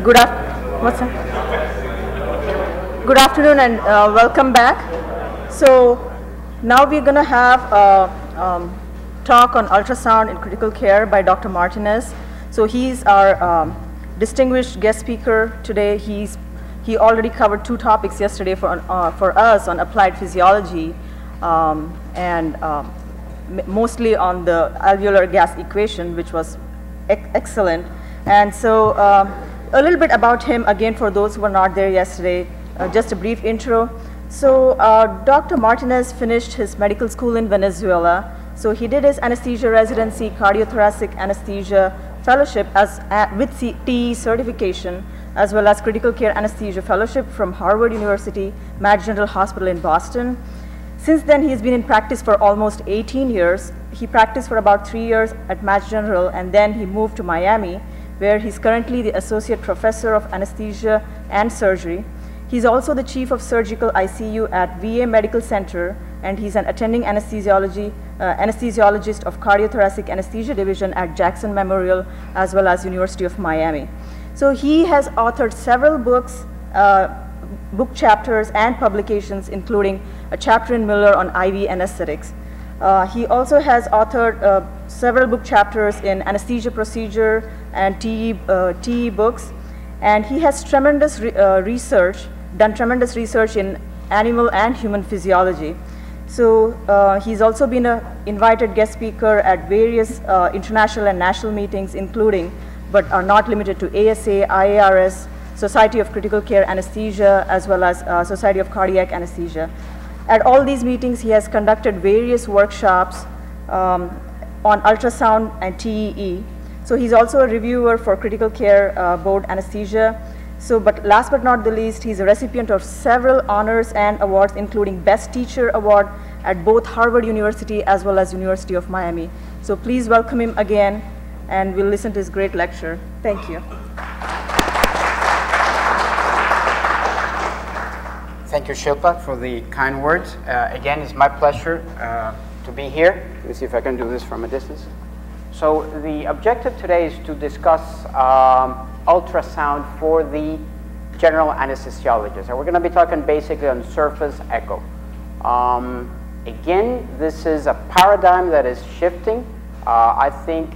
What's that? Good afternoon and welcome back. So now we're going to have a talk on ultrasound in critical care by Dr. Martinez. So he's our distinguished guest speaker today. He already covered 2 topics yesterday for us on applied physiology and mostly on the alveolar gas equation, which was excellent. And so a little bit about him, again, for those who were not there yesterday, just a brief intro. So Dr. Martinez finished his medical school in Venezuela. So he did his anesthesia residency, cardiothoracic anesthesia fellowship with TE certification, as well as critical care anesthesia fellowship from Harvard University, Mass General Hospital in Boston. Since then, he's been in practice for almost 18 years. He practiced for about 3 years at Mass General, and then he moved to Miami, where he's currently the Associate Professor of Anesthesia and Surgery. He's also the Chief of Surgical ICU at VA Medical Center, and he's an attending anesthesiologist of Cardiothoracic Anesthesia Division at Jackson Memorial, as well as University of Miami. So he has authored several books, book chapters and publications, including a chapter in Miller on IV anesthetics. He also has authored several book chapters in anesthesia procedure and TE books, and he has done tremendous research in animal and human physiology. So he's also been an invited guest speaker at various international and national meetings, including, but are not limited to, ASA, IARS, Society of Critical Care Anesthesia, as well as Society of Cardiac Anesthesia. At all these meetings, he has conducted various workshops on ultrasound and TEE. So he's also a reviewer for Critical Care Board Anesthesia. So, but last but not the least, he's a recipient of several honors and awards, including Best Teacher Award at both Harvard University as well as University of Miami. So please welcome him again, and we'll listen to his great lecture. Thank you. Thank you, Shilpa, for the kind words. Again, it's my pleasure to be here. Let me see if I can do this from a distance. So the objective today is to discuss ultrasound for the general anesthesiologist. And we're going to be talking basically on surface echo. Again, this is a paradigm that is shifting. I think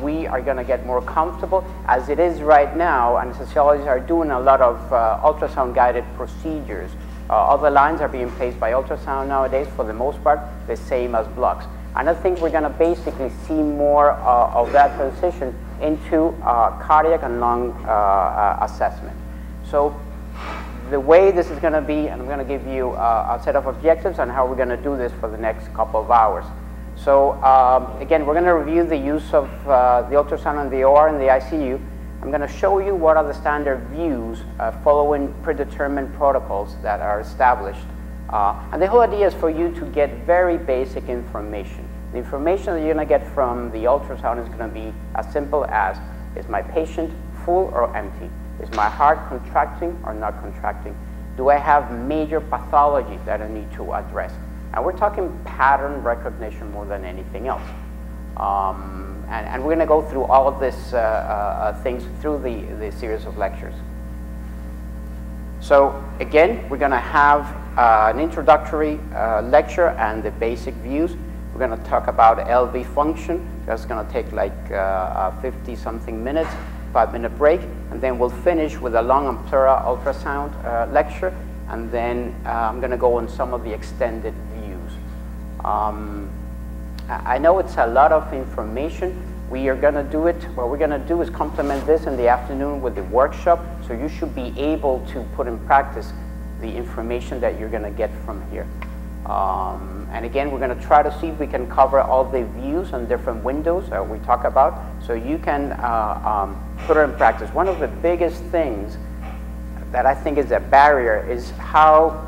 we are going to get more comfortable. As it is right now, anesthesiologists are doing a lot of ultrasound-guided procedures. Other lines are being placed by ultrasound nowadays, for the most part, the same as blocks. And I think we're going to basically see more of that transition into cardiac and lung assessment. So the way this is going to be, and I'm going to give you a set of objectives on how we're going to do this for the next couple of hours. So again, we're going to review the use of the ultrasound in the OR and the ICU. I'm going to show you what are the standard views following predetermined protocols that are established. And the whole idea is for you to get very basic information. The information that you're going to get from the ultrasound is going to be as simple as, is my patient full or empty? Is my heart contracting or not contracting? Do I have major pathology that I need to address? And we're talking pattern recognition more than anything else. And we're going to go through all of these things through the series of lectures. So again, we're going to have an introductory lecture and the basic views. We're going to talk about LV function. That's going to take like 50-something minutes, 5-minute break, and then we'll finish with a lung and pleural ultrasound lecture, and then I'm going to go on some of the extended views. I know it's a lot of information. We are going to do it, what we're going to do is complement this in the afternoon with the workshop, so you should be able to put in practice the information that you're going to get from here. And again, we're going to try to see if we can cover all the views on different windows that we talk about, so you can put it in practice. One of the biggest things that I think is a barrier is how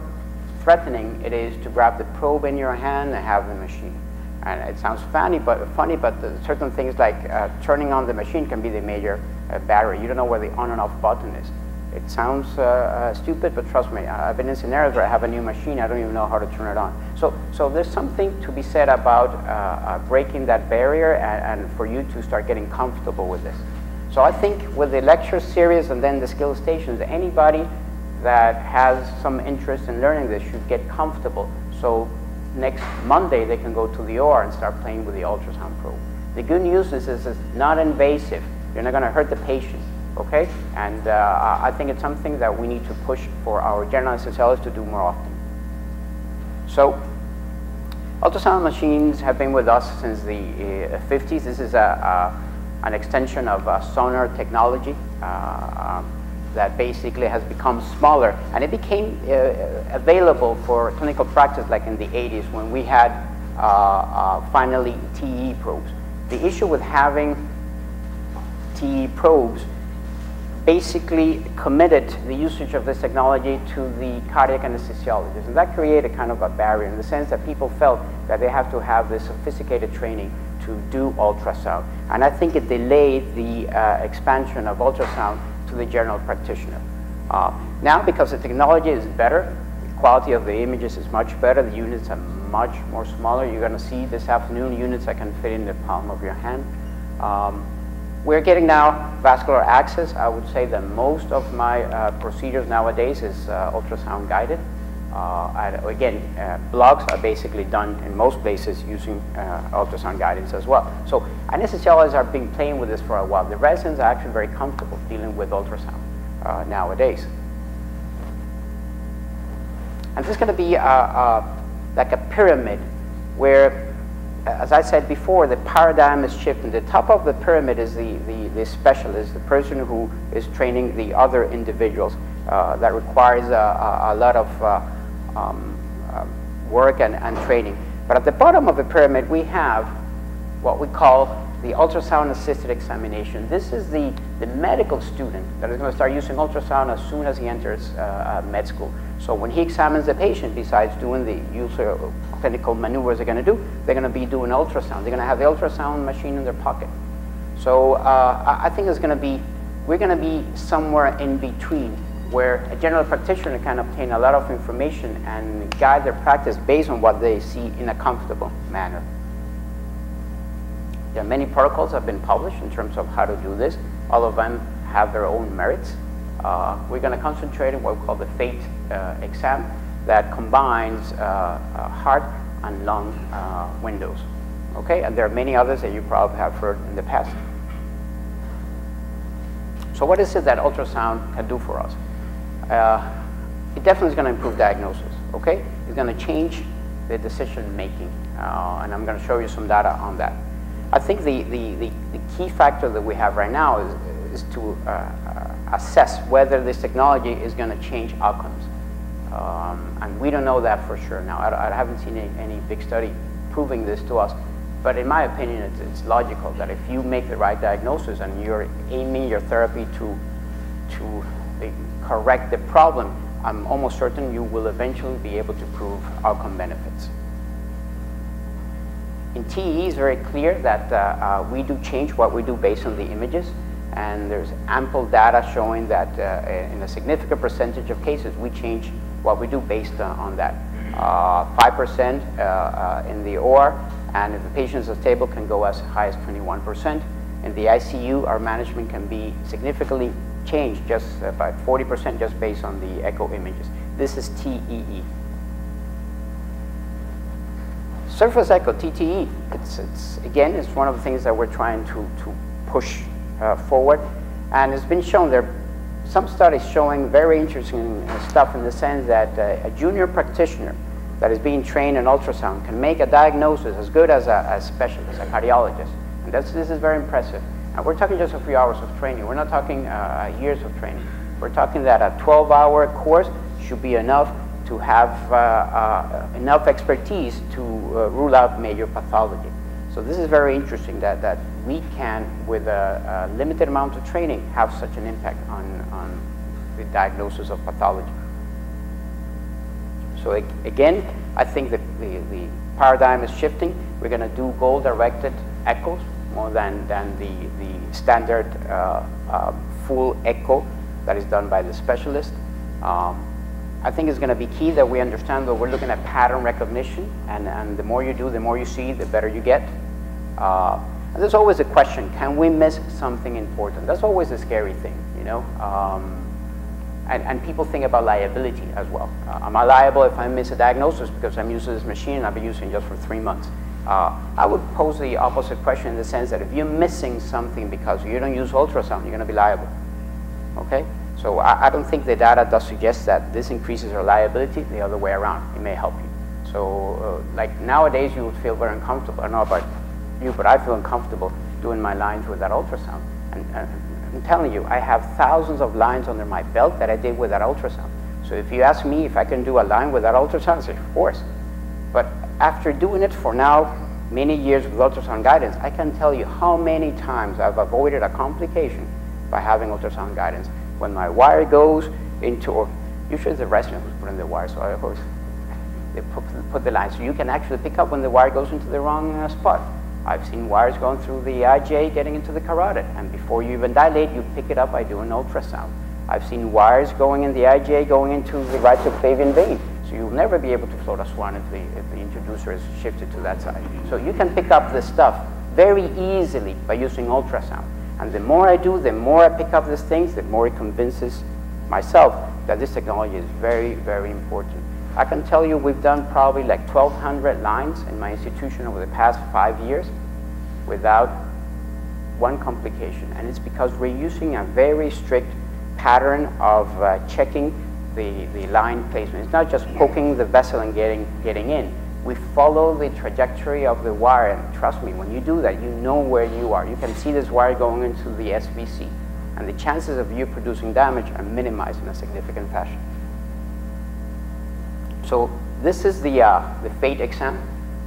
threatening it is to grab the probe in your hand and have the machine. And it sounds funny, but certain things like turning on the machine can be the major barrier. You don't know where the on and off button is. It sounds stupid, but trust me, I've been in scenarios where I have a new machine, I don't even know how to turn it on. So there's something to be said about breaking that barrier and for you to start getting comfortable with this. So I think with the lecture series and then the skill stations, anybody that has some interest in learning this should get comfortable. So next Monday they can go to the OR and start playing with the ultrasound probe. The good news is it's not invasive. You're not going to hurt the patient, okay? And I think it's something that we need to push for our general anesthesiologists to do more often. So ultrasound machines have been with us since the 50s. This is an extension of sonar technology that basically has become smaller, and it became available for clinical practice like in the 80s when we had finally TE probes. The issue with having TE probes basically committed the usage of this technology to the cardiac anesthesiologists, and that created kind of a barrier in the sense that people felt that they have to have this sophisticated training to do ultrasound, and I think it delayed the expansion of ultrasound to the general practitioner. Now, because the technology is better, the quality of the images is much better, the units are much more smaller. You're going to see this afternoon units that can fit in the palm of your hand. We're getting now vascular access. I would say that most of my procedures nowadays is ultrasound guided. And again, blogs are basically done in most places using ultrasound guidance as well. So anesthesiologists have been playing with this for a while. The residents are actually very comfortable dealing with ultrasound nowadays. And this is going to be like a pyramid where, as I said before, the paradigm is shifting. The top of the pyramid is the specialist, the person who is training the other individuals. That requires a lot of work and training. But at the bottom of the pyramid, we have what we call the ultrasound-assisted examination. This is the medical student that is going to start using ultrasound as soon as he enters med school. So when he examines the patient, besides doing the usual clinical maneuvers they're going to do, they're going to be doing ultrasound. They're going to have the ultrasound machine in their pocket. So I think it's going to be, we're going to be somewhere in between, where a general practitioner can obtain a lot of information and guide their practice based on what they see in a comfortable manner. There are many protocols that have been published in terms of how to do this. All of them have their own merits. We're going to concentrate on what we call the FATE exam that combines heart and lung windows. Okay, and there are many others that you probably have heard in the past. So what is it that ultrasound can do for us? It definitely is going to improve diagnosis, okay? It's going to change the decision making, and I'm going to show you some data on that. I think the key factor that we have right now is to assess whether this technology is going to change outcomes. And we don't know that for sure now. I haven't seen any big study proving this to us. But in my opinion, it's logical that if you make the right diagnosis and you're aiming your therapy to correct the problem, I'm almost certain you will eventually be able to prove outcome benefits. In TE, it's very clear that we do change what we do based on the images, and there's ample data showing that in a significant percentage of cases, we change what we do based on that. 5% in the OR, and if the patient is stable, can go as high as 21%. In the ICU, our management can be significantly changed, just by 40%, just based on the echo images. This is TEE. Surface echo, TTE, again, it's one of the things that we're trying to push forward. And it's been shown, there are some studies showing very interesting stuff in the sense that a junior practitioner that is being trained in ultrasound can make a diagnosis as good as a specialist, a cardiologist. And this is very impressive. And we're talking just a few hours of training. We're not talking years of training. We're talking that a 12-hour course should be enough to have enough expertise to rule out major pathology. So this is very interesting that we can, with a limited amount of training, have such an impact on the diagnosis of pathology. So again, I think that the paradigm is shifting. We're going to do goal-directed echoes more than the standard full echo that is done by the specialist. I think it's going to be key that we understand that we're looking at pattern recognition, and the more you do, the more you see, the better you get. And there's always a question, can we miss something important? That's always a scary thing, you know? And people think about liability as well. Am I liable if I miss a diagnosis because I'm using this machine and I've been using it just for 3 months? I would pose the opposite question in the sense that if you're missing something because you don't use ultrasound, you're going to be liable. Okay? So I don't think the data does suggest that this increases your liability. The other way around, it may help you. So like nowadays you would feel very uncomfortable. I don't know about you, but I feel uncomfortable doing my lines with that ultrasound. And I'm telling you, I have thousands of lines under my belt that I did with that ultrasound. So if you ask me if I can do a line with that ultrasound, I say, of course. But after doing it for now many years with ultrasound guidance, I can tell you how many times I've avoided a complication by having ultrasound guidance. When my wire goes into, or usually the resident who's putting the wire, so I always, they put the line. So you can actually pick up when the wire goes into the wrong spot. I've seen wires going through the IJ getting into the carotid, and before you even dilate, you pick it up by doing ultrasound. I've seen wires going in the IJ going into the right subclavian vein. So you'll never be able to float a swan if the introducer is shifted to that side. So you can pick up this stuff very easily by using ultrasound. And the more I do, the more I pick up these things, the more it convinces myself that this technology is very, very important. I can tell you we've done probably like 1,200 lines in my institution over the past 5 years without one complication. And it's because we're using a very strict pattern of checking the line placement. It's not just poking the vessel and getting in. We follow the trajectory of the wire, and trust me, when you do that, you know where you are. You can see this wire going into the SVC, and the chances of you producing damage are minimized in a significant fashion. So this is the FATE exam,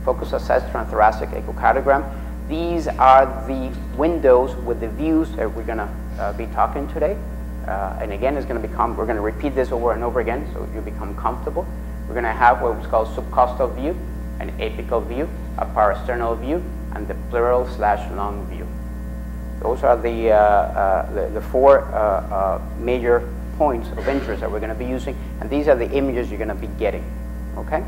focus assessed transthoracic echocardiogram. These are the windows with the views that we're going to be talking today. And again, it's going to become, we're going to repeat this over and over again so you become comfortable. We're going to have what's called subcostal view, an apical view, a parasternal view, and the pleural/lung view. Those are the four major points of interest that we're going to be using, and these are the images you're going to be getting, okay?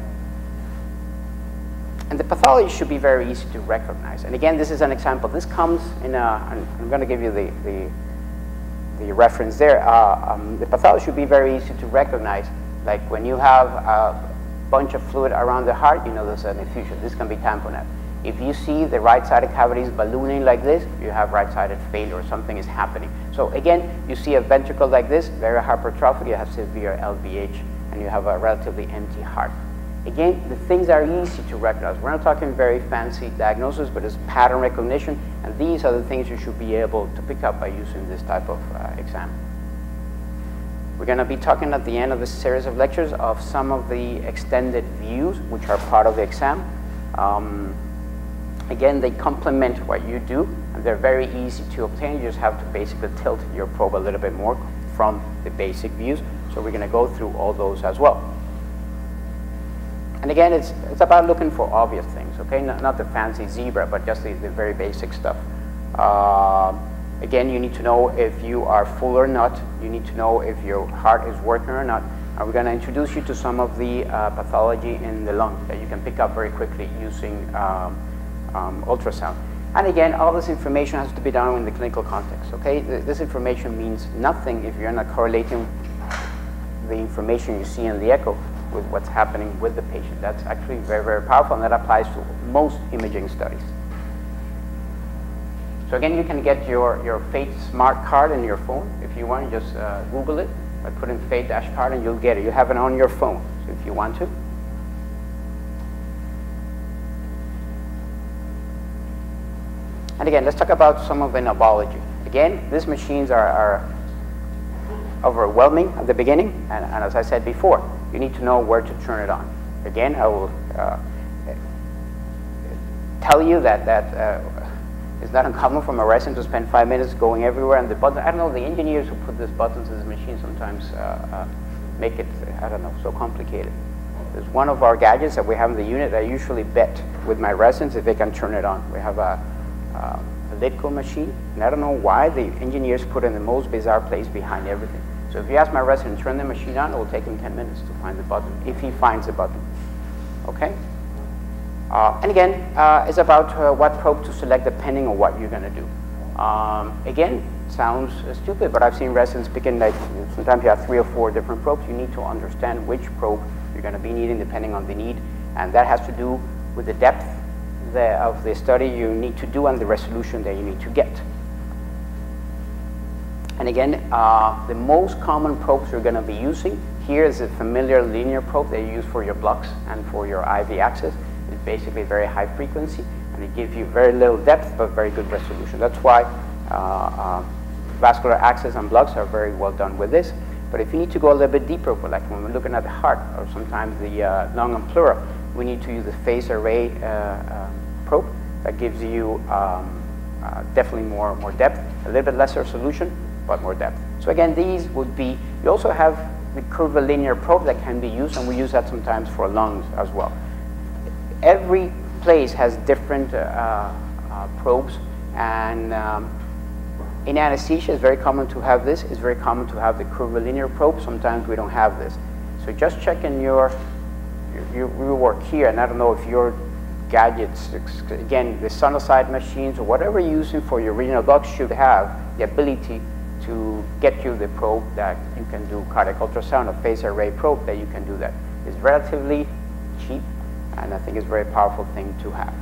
And the pathology should be very easy to recognize. And again, this is an example. This comes in I'm going to give you the reference there. The pathology should be very easy to recognize. Like when you have a bunch of fluid around the heart, you know there's an effusion. This can be tamponade. If you see the right-sided cavities ballooning like this, you have right-sided failure, or something is happening. So again, you see a ventricle like this, very hypertrophic, you have severe LVH, and you have a relatively empty heart. Again, the things are easy to recognize. We're not talking very fancy diagnosis, but it's pattern recognition, and these are the things you should be able to pick up by using this type of exam. We're going to be talking at the end of this series of lectures of some of the extended views, which are part of the exam. Again, they complement what you do, and they're very easy to obtain. You just have to basically tilt your probe a little bit more from the basic views. So we're going to go through all those as well. And again, it's about looking for obvious things, okay? Not the fancy zebra, but just the very basic stuff. Again, you need to know if you are full or not. You need to know if your heart is working or not. And we're going to introduce you to some of the pathology in the lung that you can pick up very quickly using ultrasound. And again, all this information has to be done in the clinical context, okay? This information means nothing if you're not correlating the information you see in the echo with what's happening with the patient. That's actually very, very powerful, and that applies to most imaging studies. So again, you can get your FATE smart card in your phone. If you want, just Google it, by putting FATE-card, and you'll get it. You have it on your phone, so if you want to. And again, let's talk about some of the knobology. Again, these machines are overwhelming at the beginning, and as I said before, you need to know where to turn it on. Again, I will tell you that it's not uncommon for a resident to spend 5 minutes going everywhere, and the button, I don't know, the engineers who put these buttons in the machine sometimes make it, I don't know, so complicated. There's one of our gadgets that we have in the unit that I usually bet with my residents if they can turn it on. We have a Litco machine, and I don't know why the engineers put it in the most bizarre place behind everything. So if you ask my resident to turn the machine on, it will take him 10 minutes to find the button, if he finds the button, okay? And again, it's about what probe to select depending on what you're going to do. Again, sounds stupid, but I've seen residents picking, like, sometimes you have 3 or 4 different probes. You need to understand which probe you're going to be needing depending on the need, and that has to do with the depth of the study you need to do and the resolution that you need to get. And again, the most common probes you're going to be using here is a familiar linear probe that you use for your blocks and for your IV access. It's basically very high frequency, and it gives you very little depth but very good resolution. That's why vascular access and blocks are very well done with this. But if you need to go a little bit deeper, like when we're looking at the heart or sometimes the lung and pleura, we need to use the phase array probe that gives you definitely more depth, a little bit lesser resolution, but more depth. So again, these would be, you also have the curvilinear probe that can be used, and we use that sometimes for lungs as well. Every place has different probes, and in anesthesia it's very common to have this. It's very common to have the curvilinear probe. Sometimes we don't have this. So just check in your work here, and I don't know if your gadgets, again, the Sonosite machines or whatever you're using for your regional blocks should have the ability to get you the probe that you can do cardiac ultrasound, a phase array probe that you can do that. It's relatively cheap, and I think it's a very powerful thing to have.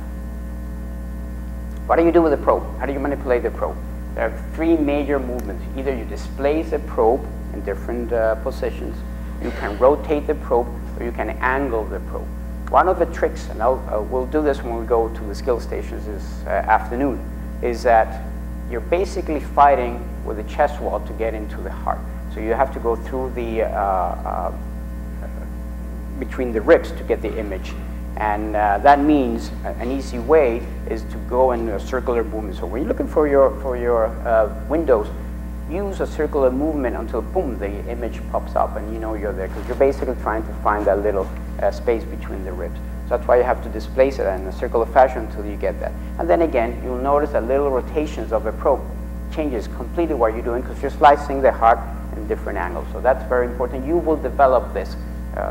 What do you do with the probe? How do you manipulate the probe? There are 3 major movements. Either you displace the probe in different positions, you can rotate the probe, or you can angle the probe. One of the tricks, and we'll do this when we go to the skill stations this afternoon, is that you're basically fighting with the chest wall to get into the heart. So you have to go through the, between the ribs to get the image. And that means an easy way is to go in a circular movement. So when you're looking for your windows, use a circular movement until, boom, the image pops up and you know you're there, because you're basically trying to find that little space between the ribs. So that's why you have to displace it in a circular fashion until you get that. And then again, you'll notice that little rotations of the probe changes completely what you're doing, because you're slicing the heart in different angles. So that's very important. You will develop this.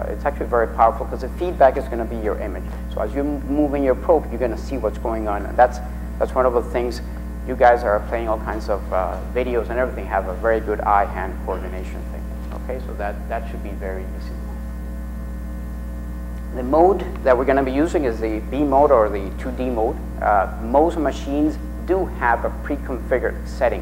It's actually very powerful, because the feedback is going to be your image. So as you're moving your probe, you're going to see what's going on. And that's one of the things. You guys are playing all kinds of videos and everything, have a very good eye-hand coordination thing. Okay, so that should be very easy. The mode that we're going to be using is the B mode or the 2D mode. Most machines do have a pre-configured setting.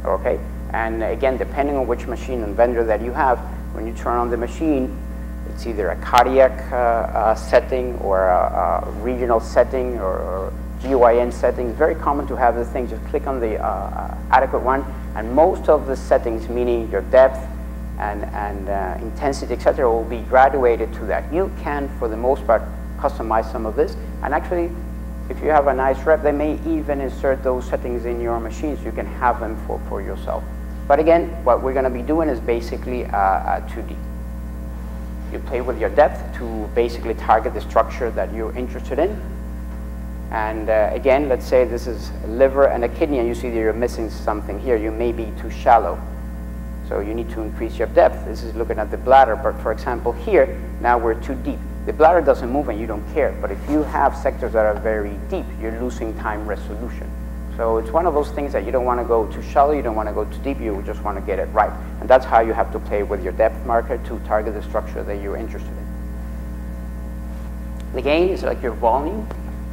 Okay, and again, depending on which machine and vendor that you have, when you turn on the machine, it's either a cardiac setting or a regional setting or GYN settings. Very common to have the thing. Just click on the adequate one, and most of the settings, meaning your depth and intensity, etc., will be graduated to that. You can, for the most part, customize some of this, and actually, if you have a nice rep, they may even insert those settings in your machines. You can have them for yourself. But again, what we're going to be doing is basically a 2D. You play with your depth to basically target the structure that you're interested in. And again, let's say this is a liver and a kidney, and you see that you're missing something here. You may be too shallow. So you need to increase your depth. This is looking at the bladder, but for example here, now we're too deep. The bladder doesn't move and you don't care, but if you have sectors that are very deep, you're losing time resolution. So it's one of those things that you don't want to go too shallow, you don't want to go too deep, you just want to get it right. And that's how you have to play with your depth marker to target the structure that you're interested in. The gain is like your volume.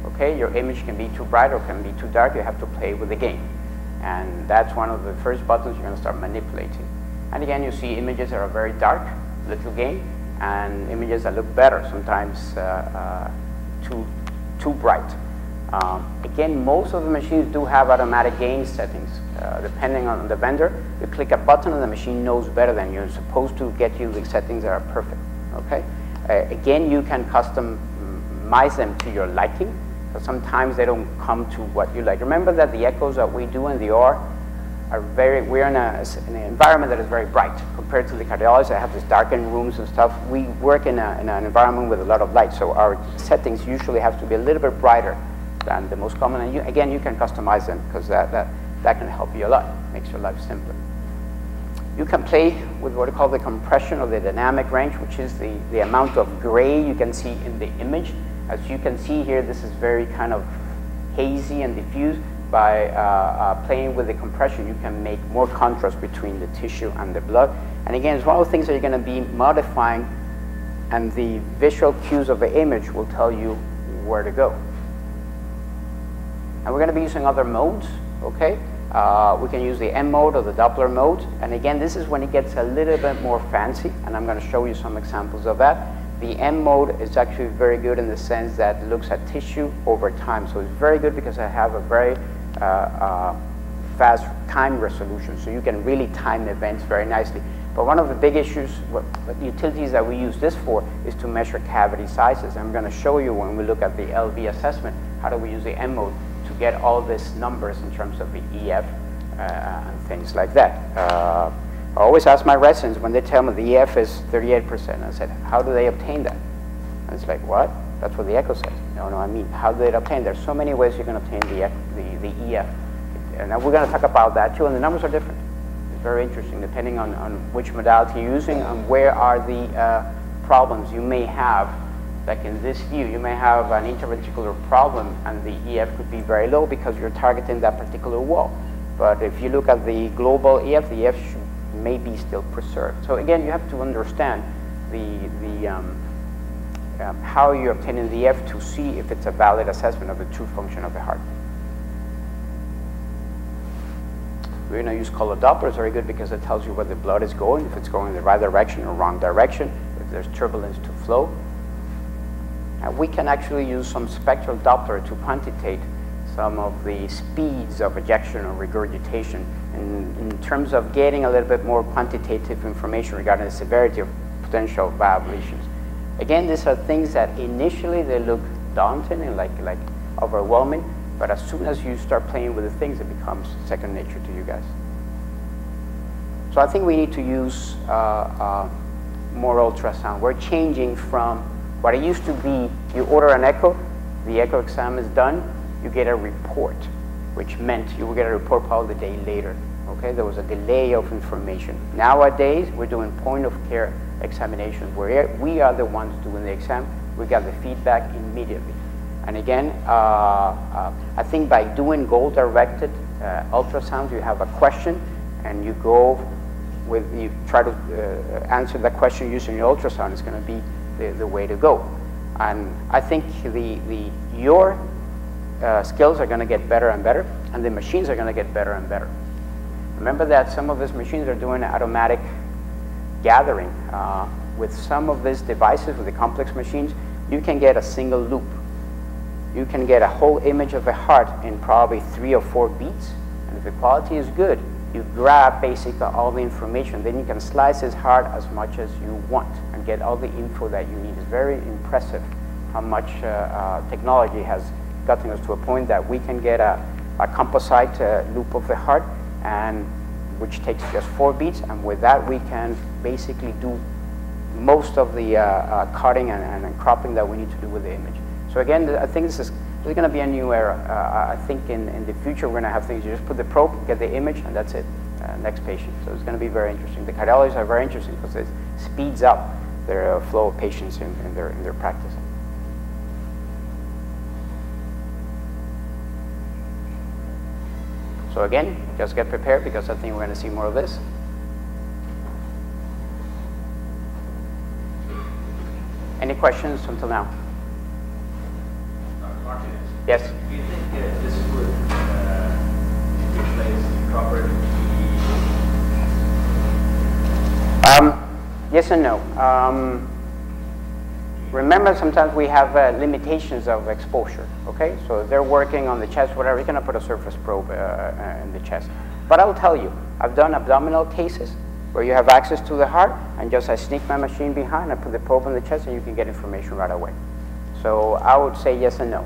Okay, your image can be too bright or can be too dark. You have to play with the gain. And that's one of the first buttons you're going to start manipulating. And again, you see images that are very dark, little gain, and images that look better, sometimes too bright. Again, most of the machines do have automatic gain settings. Depending on the vendor, you click a button and the machine knows better than you. It's supposed to get you the settings that are perfect. Okay. Again, you can customize them to your liking. But sometimes they don't come to what you like. Remember that the echoes that we do in the OR are we're in an environment that is very bright compared to the cardiologists that have these darkened rooms and stuff. We work in an environment with a lot of light, so our settings usually have to be a little bit brighter than the most common. And again, you can customize them, because that can help you a lot, makes your life simpler. You can play with what we call the compression or the dynamic range, which is the amount of gray you can see in the image. As you can see here, this is very kind of hazy and diffuse. By playing with the compression, you can make more contrast between the tissue and the blood. And again, it's one of the things that you're going to be modifying, and the visual cues of the image will tell you where to go. And we're going to be using other modes, okay? We can use the M mode or the Doppler mode. And again, this is when it gets a little bit more fancy, and I'm going to show you some examples of that. The M mode is actually very good in the sense that it looks at tissue over time. So it's very good because I have a very fast time resolution, so you can really time events very nicely. But one of the big issues, what utilities that we use this for, is to measure cavity sizes. I'm going to show you when we look at the LV assessment, how do we use the M mode to get all these numbers in terms of the EF and things like that. I always ask my residents when they tell me the EF is 38%, I said, how do they obtain that? And it's like, what? That's what the echo says. No, I mean, how do they obtain? There's so many ways you can obtain the EF. And we're going to talk about that too, and the numbers are different. It's very interesting, depending on which modality you're using and where are the problems you may have. Like in this view, you may have an interventricular problem, and the EF could be very low because you're targeting that particular wall. But if you look at the global EF, the EF may be still preserved. So again, you have to understand how you're obtaining the EF to see if it's a valid assessment of the true function of the heart. We're going to use color Doppler. It's very good because it tells you where the blood is going, if it's going in the right direction or wrong direction, if there's turbulence to flow. And we can actually use some spectral Doppler to quantitate some of the speeds of ejection or regurgitation in terms of getting a little bit more quantitative information regarding the severity of potential valve lesions. Again, these are things that initially they look daunting and like overwhelming, but as soon as you start playing with the things, it becomes second nature to you guys. So I think we need to use more ultrasound. We're changing from what it used to be, you order an echo, the echo exam is done, you get a report, which meant you will get a report probably the day later. Okay, there was a delay of information. Nowadays, we're doing point-of-care examinations where we are the ones doing the exam. We got the feedback immediately. And again, I think by doing goal-directed ultrasound, you have a question, and you go with, you try to answer that question using your ultrasound. It's going to be the way to go. And I think your skills are going to get better and better, and the machines are going to get better and better. Remember that some of these machines are doing automatic gathering. With some of these devices, with the complex machines, you can get a single loop. You can get a whole image of a heart in probably 3 or 4 beats, and if the quality is good, you grab basically all the information. Then you can slice his heart as much as you want and get all the info that you need. It's very impressive how much technology has gotten us to a point that we can get a composite loop of the heart, and which takes just 4 beats, and with that we can basically do most of the cutting and cropping that we need to do with the image. So again, I think this is going to be a new era. I think in the future we're going to have things, you just put the probe, get the image, and that's it. Next patient. So it's going to be very interesting. The cardiologists are very interesting because it speeds up their flow of patients in their practice. So again, just get prepared because I think we're going to see more of this. Any questions until now? Dr. Martinez. Yes. Do you think this would replace proper Yes and no. Remember, sometimes we have limitations of exposure, okay? So if they're working on the chest, whatever, you cannot put a surface probe in the chest. But I will tell you, I've done abdominal cases where you have access to the heart, and just I sneak my machine behind, I put the probe in the chest, and you can get information right away. So I would say yes and no.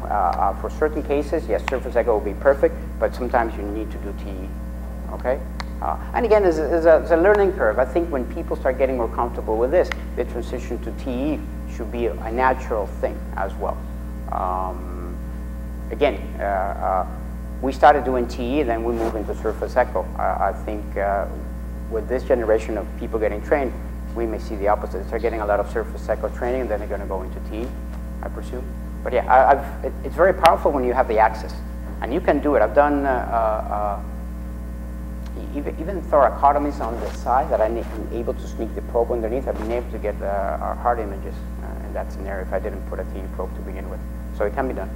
For certain cases, yes, surface echo will be perfect, but sometimes you need to do TE, okay? And again, there's a learning curve. I think when people start getting more comfortable with this, the transition to TE should be a natural thing as well. Again, we started doing TE, then we moved into surface echo. I think with this generation of people getting trained, we may see the opposite. They're getting a lot of surface echo training, and then they're going to go into TE, I presume. But yeah, it's very powerful when you have the access. And you can do it. I've done even thoracotomies on the side that I'm able to sneak the probe underneath. I've been able to get heart images in that scenario if I didn't put a TE probe to begin with. So it can be done.